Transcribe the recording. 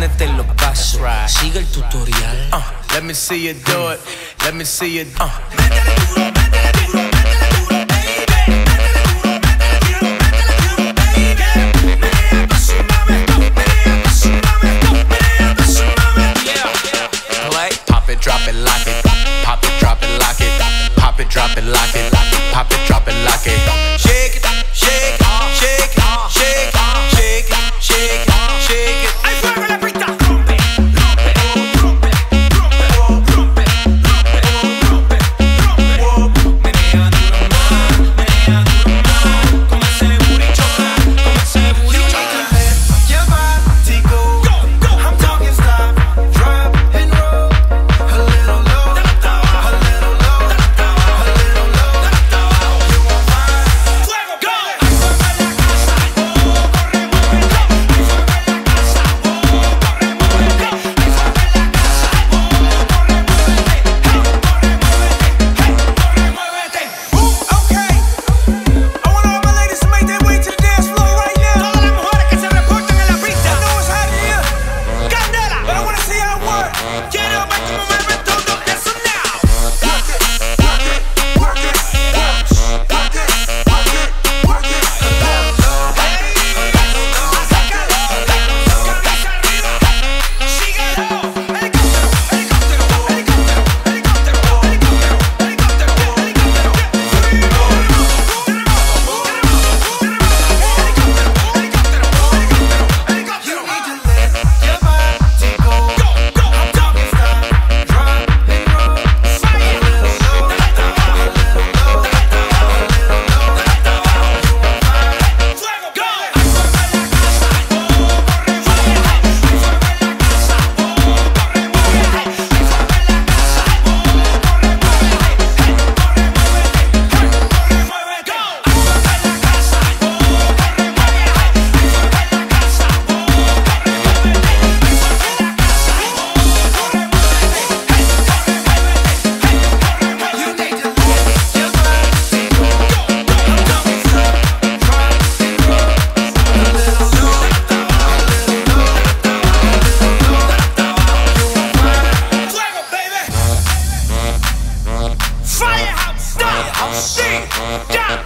Déjame te lo paso. Sigue el tutorial. Let me see you do it. Let me see you. Métele duro, métele duro, métele duro, baby. Métele duro, métele duro, métele duro, baby. Menea pa' su mame, menea pa' su mame, menea pa' su mame. Yeah. Play. Pop it, drop it, lock it. Pop it, drop it, lock it. Pop it, drop it, lock it. Pop it, drop it, lock it. Shake it, shake it, shake it, shake it, shake it, shake it, shake it. Hay fuego en la pista. Rompe, rompe, rompe, rompe, rompe, rompe, rompe, rompe. Menea duro más, menea duro más. Con ese booty choca, con ese booty choca. Your body go. I'm talking stop, drop and roll. A little low, a little low, a little low. You won't find Fuego, go. Hay fuego en la casa, oh, corre, muévete. Hay fuego en la casa, oh, corre, muévete. Hay fuego en la casa, oh, corre, muévete. Corre, muévete. okay. I want all my ladies to make their way to the dance floor right now. Todas las mujeres que se reporten en la pista. I know it's hot in here, Candela. but I wanna see how it work. Quiero ver cómo mueven todo eso now. Work it, work it, work it, work it, work it, work it, work it. A little low, Sácalo, cabeza arriba, síguelo. Helicóptero, helicóptero, helicóptero, helicóptero, helicóptero, helicóptero, you need to let your body go. I'm talking stop, drop and roll. A little low, a little low, a little low. You won't find Fuego, go. Hay fuego en la casa, oh, corre, muévete. Hay fuego en la casa, oh, corre, muévete. Hay fuego en la casa, oh, corre, muévete. Corre, muévete. Corre, muévete. Go. Hay fuego en la casa, oh, corre, muévete. Hay fuego en la casa, oh, corre, muévete. Hay fuego en la casa, oh, corre, muévete. Corre, muévete. you need to let your body go. I'm talking stop, drop and roll. A little low, a little low, a little low. You won't find Fuego, baby. Firehouse, stop, see, down,